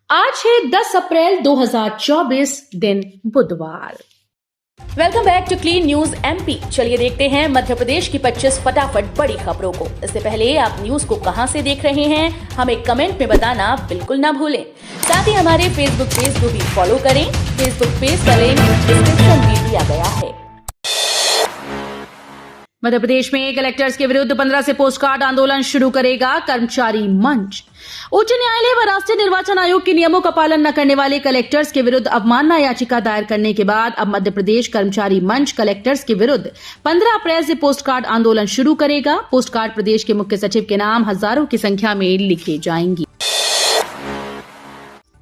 आज है 10 अप्रैल 2024 दिन बुधवार। Welcome back to Clean News MP. चलिए देखते हैं मध्य प्रदेश की 25 फटाफट बड़ी खबरों को। इससे पहले आप न्यूज को कहां से देख रहे हैं हमें कमेंट में बताना बिल्कुल ना भूलें। साथ ही हमारे फेसबुक पेज को भी फॉलो करें। फेसबुक पेज का लिंक डिस्क्रिप्शन में दिया गया है। मध्य प्रदेश में कलेक्टर्स के विरुद्ध 15 से पोस्टकार्ड आंदोलन शुरू करेगा कर्मचारी मंच। उच्च न्यायालय व राष्ट्रीय निर्वाचन आयोग के नियमों का पालन न करने वाले कलेक्टर्स के विरुद्ध अवमानना याचिका दायर करने के बाद अब मध्य प्रदेश कर्मचारी मंच कलेक्टर्स के विरुद्ध 15 अप्रैल से पोस्टकार्ड आंदोलन शुरू करेगा। पोस्टकार्ड प्रदेश के मुख्य सचिव के नाम हजारों की संख्या में लिखे जाएंगी।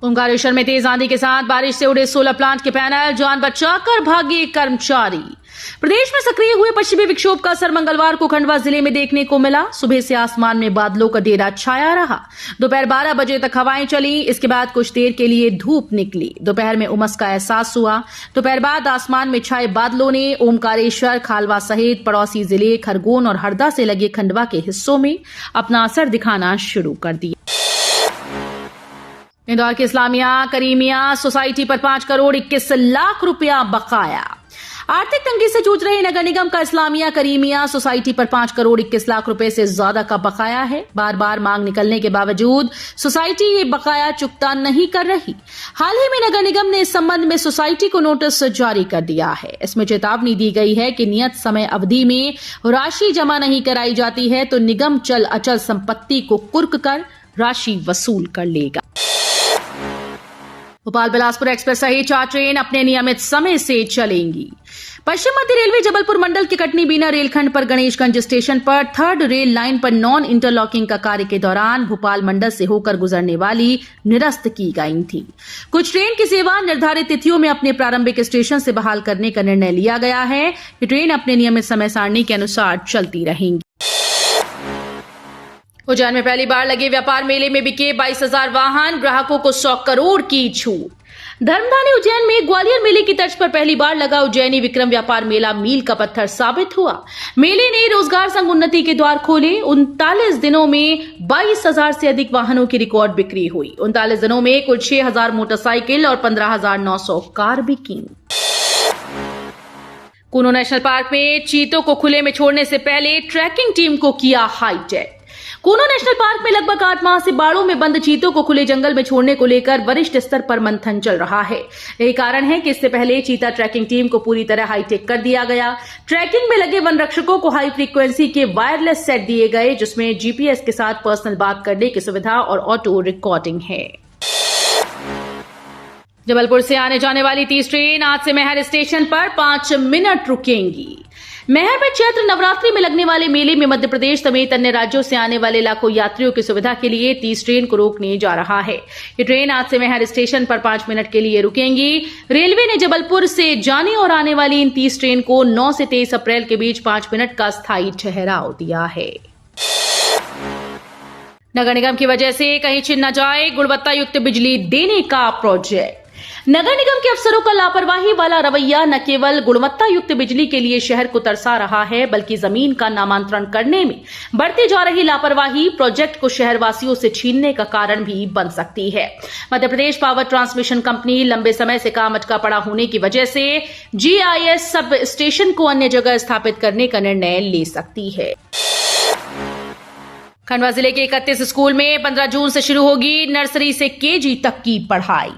ओमकारेश्वर में तेज आंधी के साथ बारिश से उड़े सोलर प्लांट के पैनल, जान बचाकर भागे कर्मचारी। प्रदेश में सक्रिय हुए पश्चिमी विक्षोभ का असर मंगलवार को खंडवा जिले में देखने को मिला। सुबह से आसमान में बादलों का डेरा छाया रहा। दोपहर 12 बजे तक हवाएं चली। इसके बाद कुछ देर के लिए धूप निकली। दोपहर में उमस का एहसास हुआ। दोपहर बाद आसमान में छाए बादलों ने ओमकारेश्वर, खालवा सहित पड़ोसी जिले खरगोन और हरदा से लगे खंडवा के हिस्सों में अपना असर दिखाना शुरू कर दिया। इंदौर के इस्लामिया करीमिया सोसाइटी पर 5 करोड़ 21 लाख रुपया बकाया। आर्थिक तंगी से जूझ रहे नगर निगम का इस्लामिया करीमिया सोसाइटी पर 5 करोड़ 21 लाख रुपए से ज्यादा का बकाया है। बार बार मांग निकलने के बावजूद सोसाइटी ये बकाया चुकता नहीं कर रही। हाल ही में नगर निगम ने इस संबंध में सोसाइटी को नोटिस जारी कर दिया है। इसमें चेतावनी दी गई है कि नियत समय अवधि में राशि जमा नहीं कराई जाती है तो निगम चल अचल संपत्ति को कुर्क कर राशि वसूल कर लेगा। भोपाल बिलासपुर एक्सप्रेस सहित 4 ट्रेन अपने नियमित समय से चलेंगी। पश्चिम मध्य रेलवे जबलपुर मंडल के कटनी बीना रेलखंड पर गणेशगंज स्टेशन पर 3rd रेल लाइन पर नॉन इंटरलॉकिंग का कार्य के दौरान भोपाल मंडल से होकर गुजरने वाली निरस्त की गई थी। कुछ ट्रेन की सेवा निर्धारित तिथियों में अपने प्रारंभिक स्टेशन से बहाल करने का निर्णय लिया गया है। ये ट्रेन अपने नियमित समय सारणी के अनुसार चलती रहेंगी। उज्जैन में पहली बार लगे व्यापार मेले में बिके 22,000 वाहन, ग्राहकों को 100 करोड़ की छूट। धर्मधानी उज्जैन में ग्वालियर मेले की तर्ज पर पहली बार लगा उज्जैनी विक्रम व्यापार मेला मील का पत्थर साबित हुआ। मेले ने रोजगार संग उन्नति के द्वार खोले। 39 दिनों में 22,000 से अधिक वाहनों की रिकॉर्ड बिक्री हुई। 39 दिनों में कुल 6,000 मोटरसाइकिल और 15,900 कार बिकी। कूनो नेशनल पार्क में चीतों को खुले में छोड़ने से पहले ट्रैकिंग टीम को किया हाईटेक। कूनो नेशनल पार्क में लगभग 8 माह से बाड़ों में बंद चीतों को खुले जंगल में छोड़ने को लेकर वरिष्ठ स्तर पर मंथन चल रहा है। यही कारण है कि इससे पहले चीता ट्रैकिंग टीम को पूरी तरह हाईटेक कर दिया गया। ट्रैकिंग में लगे वन रक्षकों को हाई फ्रीक्वेंसी के वायरलेस सेट दिए गए, जिसमें जीपीएस के साथ पर्सनल बात करने की सुविधा और ऑटो रिकॉर्डिंग है। जबलपुर से आने जाने वाली 30 ट्रेन आज से मैहर स्टेशन पर 5 मिनट रुकेंगी। मैहर में चैत्र नवरात्रि में लगने वाले मेले में मध्य प्रदेश समेत अन्य राज्यों से आने वाले लाखों यात्रियों की सुविधा के लिए 30 ट्रेन को रोकने जा रहा है। ये ट्रेन आज से मैहर स्टेशन पर 5 मिनट के लिए रुकेंगी। रेलवे ने जबलपुर से जाने और आने वाली इन 30 ट्रेन को 9 से 23 अप्रैल के बीच 5 मिनट का स्थायी ठहराव दिया है। नगर निगम की वजह से कहीं छिन न जाए गुणवत्ता युक्त बिजली देने का प्रोजेक्ट। नगर निगम के अफसरों का लापरवाही वाला रवैया न केवल गुणवत्ता युक्त बिजली के लिए शहर को तरसा रहा है, बल्कि जमीन का नामांतरण करने में बढ़ती जा रही लापरवाही प्रोजेक्ट को शहरवासियों से छीनने का कारण भी बन सकती है। Madhya Pradesh power transmission company लंबे समय से काम अटका पड़ा होने की वजह से जीआईएस सब स्टेशन को अन्य जगह स्थापित करने का निर्णय ले सकती है। खंडवा जिले के 31 स्कूल में 15 जून से शुरू होगी नर्सरी से केजी तक की पढ़ाई।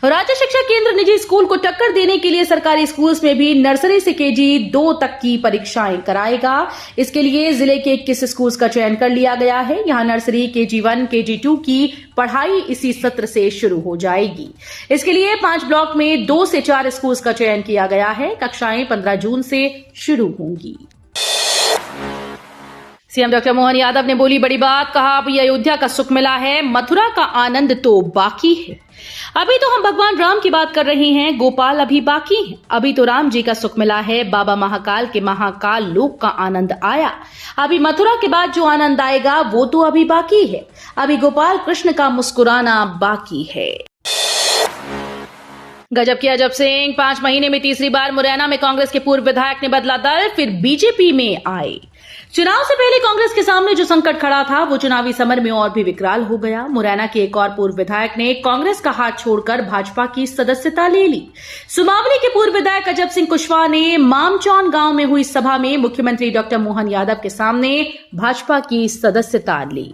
राज्य शिक्षा केंद्र निजी स्कूल को टक्कर देने के लिए सरकारी स्कूल्स में भी नर्सरी से केजी 2 तक की परीक्षाएं कराएगा। इसके लिए जिले के 21 स्कूल्स का चयन कर लिया गया है। यहां नर्सरी केजी 1 केजी 2 की पढ़ाई इसी सत्र से शुरू हो जाएगी। इसके लिए 5 ब्लॉक में 2 से 4 स्कूल्स का चयन किया गया है। कक्षाएं 15 जून से शुरू होंगी। सीएम डॉक्टर मोहन यादव ने बोली बड़ी बात, कहा अब अयोध्या का सुख मिला है, मथुरा का आनंद तो बाकी है। अभी तो हम भगवान राम की बात कर रहे हैं, गोपाल अभी बाकी है। अभी तो राम जी का सुख मिला है, बाबा महाकाल के महाकाल लोक का आनंद आया। अभी मथुरा के बाद जो आनंद आएगा वो तो अभी बाकी है। अभी गोपाल कृष्ण का मुस्कुराना बाकी है। गजब की अजब सिंह 5 महीने में तीसरी बार मुरैना में कांग्रेस के पूर्व विधायक ने बदला दल, फिर बीजेपी में आए। चुनाव से पहले कांग्रेस के सामने जो संकट खड़ा था वो चुनावी समर में और भी विकराल हो गया। मुरैना के एक और पूर्व विधायक ने कांग्रेस का हाथ छोड़कर भाजपा की सदस्यता ले ली। सुमावली के पूर्व विधायक अजब सिंह कुशवाहा ने मामचौन गांव में हुई सभा में मुख्यमंत्री डॉक्टर मोहन यादव के सामने भाजपा की सदस्यता ली।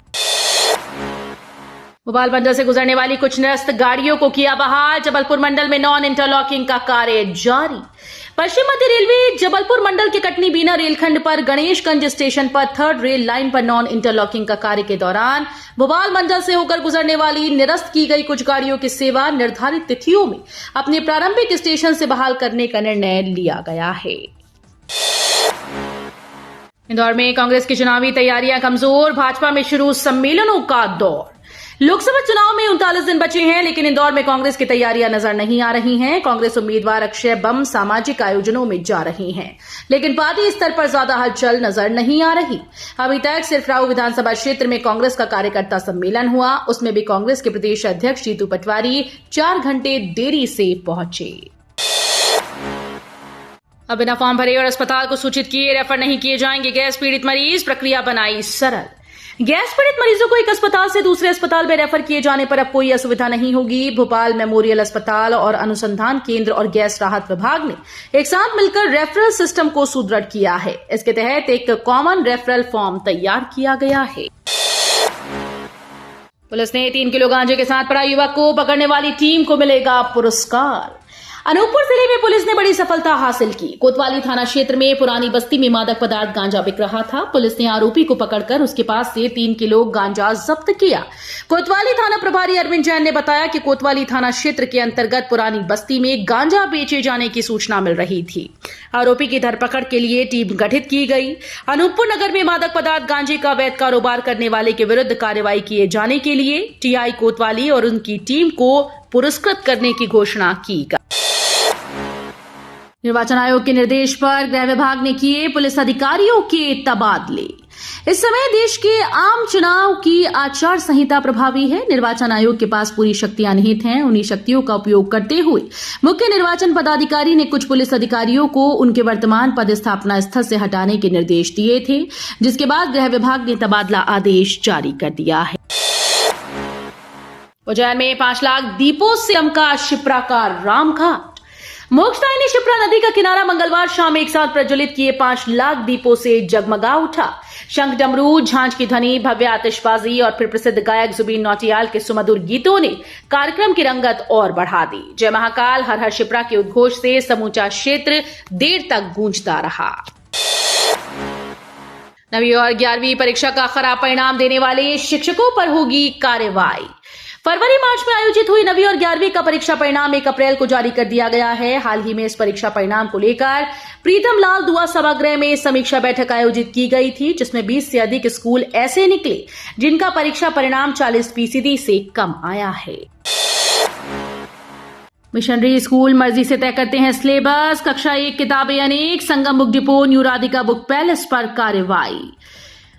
भोपाल मंडल से गुजरने वाली कुछ निरस्त गाड़ियों को किया बहाल। जबलपुर मंडल में नॉन इंटरलॉकिंग का कार्य जारी। पश्चिम मध्य रेलवे जबलपुर मंडल के कटनी बीना रेलखंड पर गणेशगंज स्टेशन पर 3rd रेल लाइन पर नॉन इंटरलॉकिंग का कार्य के दौरान भोपाल मंडल से होकर गुजरने वाली निरस्त की गई कुछ गाड़ियों की सेवा निर्धारित तिथियों में अपने प्रारंभिक स्टेशन से बहाल करने का निर्णय लिया गया है। इंदौर में कांग्रेस की चुनावी तैयारियां कमजोर। भाजपा में शुरू सम्मेलनों का दौर। लोकसभा चुनाव में 39 दिन बचे हैं, लेकिन इंदौर में कांग्रेस की तैयारियां नजर नहीं आ रही हैं। कांग्रेस उम्मीदवार अक्षय बम सामाजिक आयोजनों में जा रही हैं, लेकिन पार्टी स्तर पर ज्यादा हलचल नजर नहीं आ रही। अभी तक सिर्फ राऊ विधानसभा क्षेत्र में कांग्रेस का कार्यकर्ता सम्मेलन हुआ, उसमें भी कांग्रेस के प्रदेश अध्यक्ष जीतू पटवारी 4 घंटे देरी से पहुंचे। अब बिना फॉर्म भरे और अस्पताल को सूचित किए रेफर नहीं किए जाएंगे गैस पीड़ित मरीज। प्रक्रिया बनाई सरल। गैस पीड़ित मरीजों को एक अस्पताल से दूसरे अस्पताल में रेफर किए जाने पर अब कोई असुविधा नहीं होगी। भोपाल मेमोरियल अस्पताल और अनुसंधान केंद्र और गैस राहत विभाग ने एक साथ मिलकर रेफरल सिस्टम को सुदृढ़ किया है। इसके तहत एक कॉमन रेफरल फॉर्म तैयार किया गया है। पुलिस ने 3 किलो गांजे के साथ पड़ा युवक को पकड़ने वाली टीम को मिलेगा पुरस्कार। अनूपपुर जिले में पुलिस ने बड़ी सफलता हासिल की। कोतवाली थाना क्षेत्र में पुरानी बस्ती में मादक पदार्थ गांजा बिक रहा था। पुलिस ने आरोपी को पकड़कर उसके पास से 3 किलो गांजा जब्त किया। कोतवाली थाना प्रभारी अरविंद जैन ने बताया कि कोतवाली थाना क्षेत्र के अंतर्गत पुरानी बस्ती में गांजा बेचे जाने की सूचना मिल रही थी। आरोपी की धरपकड़ के लिए टीम गठित की गई। अनूपपुर नगर में मादक पदार्थ गांजे का अवैध कारोबार करने वाले के विरुद्ध कार्रवाई किए जाने के लिए टीआई कोतवाली और उनकी टीम को पुरस्कृत करने की घोषणा की गई। निर्वाचन आयोग के निर्देश पर गृह विभाग ने किए पुलिस अधिकारियों के तबादले। इस समय देश के आम चुनाव की आचार संहिता प्रभावी है। निर्वाचन आयोग के पास पूरी शक्तियां निहित हैं। उन्हीं शक्तियों का उपयोग करते हुए मुख्य निर्वाचन पदाधिकारी ने कुछ पुलिस अधिकारियों को उनके वर्तमान पदस्थापना स्थल से हटाने के निर्देश दिए थे, जिसके बाद गृह विभाग ने तबादला आदेश जारी कर दिया है। उज्जैन में 5 लाख दीपों से चमका शिप्रा का रामघाट। मोक्षदायिनी ने शिप्रा नदी का किनारा मंगलवार शाम एक साथ प्रज्वलित किए 5 लाख दीपों से जगमगा उठा। शंख डमरू, झांझ की ध्वनि, भव्य आतिशबाजी और फिर प्रसिद्ध गायक जुबीन नौटियाल के सुमधुर गीतों ने कार्यक्रम की रंगत और बढ़ा दी। जय महाकाल हर हर शिप्रा के उद्घोष से समूचा क्षेत्र देर तक गूंजता रहा। 9वीं और 11वीं परीक्षा का खराब परिणाम देने वाले शिक्षकों पर होगी कार्रवाई। फरवरी मार्च में आयोजित हुई 9वीं और 11वीं का परीक्षा परिणाम 1 अप्रैल को जारी कर दिया गया है। हाल ही में इस परीक्षा परिणाम को लेकर प्रीतम लाल दुआ सभागृह में समीक्षा बैठक आयोजित की गई थी, जिसमें 20 से अधिक स्कूल ऐसे निकले जिनका परीक्षा परिणाम 40% से कम आया है। मिशनरी स्कूल मर्जी से तय करते हैं सिलेबस। कक्षा 1 किताबें अनेक। Sangam book depot, new Radhika book palace पर कार्रवाई।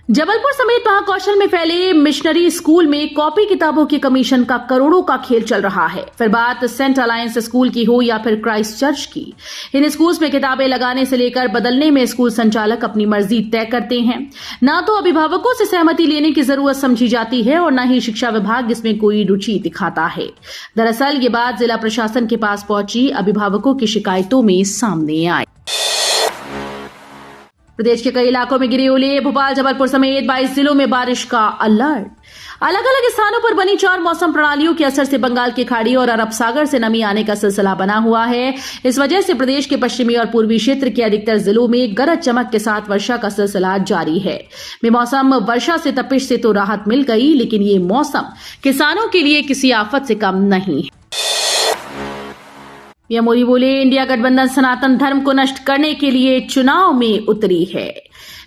जबलपुर समेत महाकौशल में फैले मिशनरी स्कूल में कॉपी किताबों की कमीशन का करोड़ों का खेल चल रहा है। फिर बात सेंट अलायंस स्कूल की हो या फिर क्राइस्ट चर्च की, इन स्कूल्स में किताबें लगाने से लेकर बदलने में स्कूल संचालक अपनी मर्जी तय करते हैं। ना तो अभिभावकों से सहमति लेने की जरूरत समझी जाती है और न ही शिक्षा विभाग इसमें कोई रुचि दिखाता है। दरअसल ये बात जिला प्रशासन के पास पहुंची अभिभावकों की शिकायतों में सामने आई। प्रदेश के कई इलाकों में गिरे ओले। भोपाल, जबलपुर समेत 22 जिलों में बारिश का अलर्ट। अलग अलग स्थानों पर बनी 4 मौसम प्रणालियों के असर से बंगाल की खाड़ी और अरब सागर से नमी आने का सिलसिला बना हुआ है। इस वजह से प्रदेश के पश्चिमी और पूर्वी क्षेत्र के अधिकतर जिलों में गरज चमक के साथ वर्षा का सिलसिला जारी है। बेमौसम वर्षा से तपिश से तो राहत मिल गई, लेकिन ये मौसम किसानों के लिए किसी आफत से कम नहीं है। पीएम मोदी बोले, इंडिया गठबंधन सनातन धर्म को नष्ट करने के लिए चुनाव में उतरी है।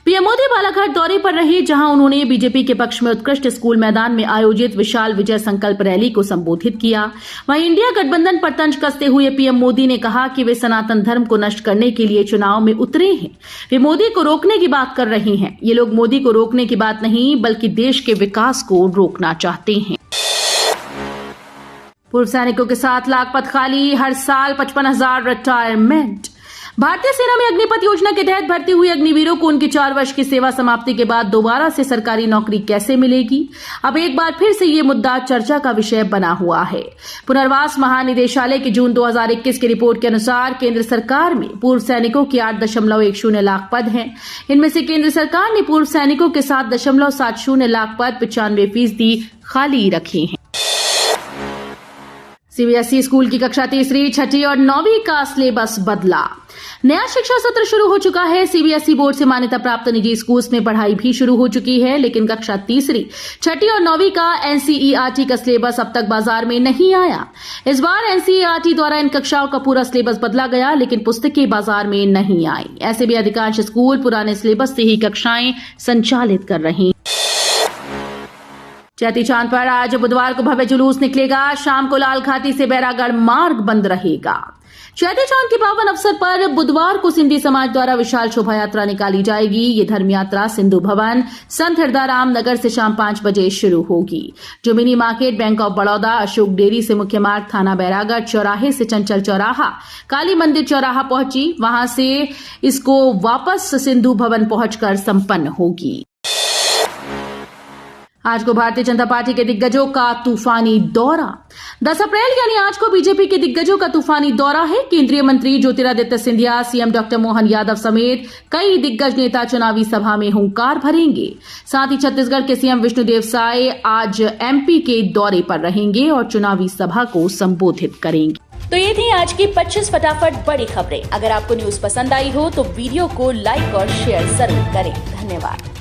पीएम मोदी बालाघाट दौरे पर रहे, जहां उन्होंने बीजेपी के पक्ष में उत्कृष्ट स्कूल मैदान में आयोजित विशाल विजय संकल्प रैली को संबोधित किया। वहीं इंडिया गठबंधन पर तंज कसते हुए पीएम मोदी ने कहा कि वे सनातन धर्म को नष्ट करने के लिए चुनाव में उतरे हैं। वे मोदी को रोकने की बात कर रहे हैं। ये लोग मोदी को रोकने की बात नहीं, बल्कि देश के विकास को रोकना चाहते हैं। पूर्व सैनिकों के 7 लाख पद खाली। हर साल 55,000 रिटायरमेंट। भारतीय सेना में अग्निपथ योजना के तहत भर्ती हुए अग्निवीरों को उनके 4 वर्ष की सेवा समाप्ति के बाद दोबारा से सरकारी नौकरी कैसे मिलेगी? अब एक बार फिर से ये मुद्दा चर्चा का विषय बना हुआ है। पुनर्वास महानिदेशालय की जून 2021 की रिपोर्ट के अनुसार केंद्र सरकार में पूर्व सैनिकों की 8.10 लाख पद हैं। इनमें से केंद्र सरकार ने पूर्व सैनिकों के 7.70 लाख पद 95% खाली रखे हैं। सीबीएसई स्कूल की कक्षा 3, 6 और 9वीं का सिलेबस बदला। नया शिक्षा सत्र शुरू हो चुका है। सीबीएसई बोर्ड से मान्यता प्राप्त निजी स्कूल्स में पढ़ाई भी शुरू हो चुकी है, लेकिन कक्षा 3, 6 और 9वीं का एनसीईआरटी का सिलेबस अब तक बाजार में नहीं आया। इस बार एनसीईआरटी द्वारा इन कक्षाओं का पूरा सिलेबस बदला गया, लेकिन पुस्तकें बाजार में नहीं आई। ऐसे भी अधिकांश स्कूल पुराने सिलेबस से ही कक्षाएं संचालित कर रहे हैं। चैती चांद पर आज बुधवार को भव्य जुलूस निकलेगा। शाम को लाल घाटी से बैरागढ़ मार्ग बंद रहेगा। चैती चांद के पावन अवसर पर बुधवार को सिंधी समाज द्वारा विशाल शोभा यात्रा निकाली जाएगी। ये धर्म यात्रा सिंधु भवन, संत हृदयराम नगर से शाम 5 बजे शुरू होगी, जो mini market, bank of Baroda, Ashok dairy से मुख्य मार्ग, थाना बैरागढ़ चौराहे से चंचल चौराहा, काली मंदिर चौराहा पहुंची। वहां से इसको वापस सिंधु भवन पहुंचकर संपन्न होगी। आज को भारतीय जनता पार्टी के दिग्गजों का तूफानी दौरा। 10 अप्रैल यानी आज को बीजेपी के दिग्गजों का तूफानी दौरा है। केंद्रीय मंत्री ज्योतिरादित्य सिंधिया, सीएम डॉक्टर मोहन यादव समेत कई दिग्गज नेता चुनावी सभा में हुंकार भरेंगे। साथ ही छत्तीसगढ़ के सीएम विष्णुदेव साय आज एमपी के दौरे पर रहेंगे और चुनावी सभा को संबोधित करेंगे। तो ये थी आज की 25 फटाफट बड़ी खबरें। अगर आपको न्यूज पसंद आई हो तो वीडियो को लाइक और शेयर जरूर करें। धन्यवाद।